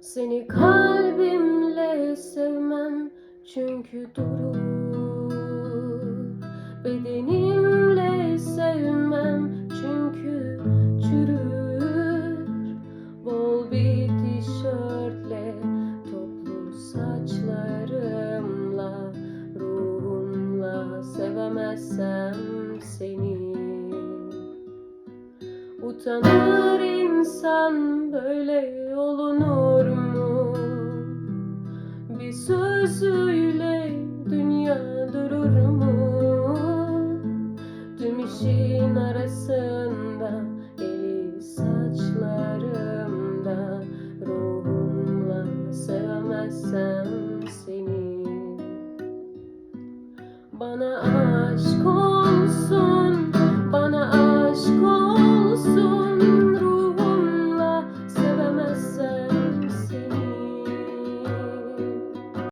Seni kalbimle sevmem çünkü durur. Bedenimle sevmem çünkü çürür. Bol bir tişörtle, toplu saçlarımla, ruhumla sevemezsem seni. Utanır insan, böyle olunur mu? Bir sözüyle dünya durur mu? Tüm işin arasında, eli saçlarımda, ruhumla sevemezsem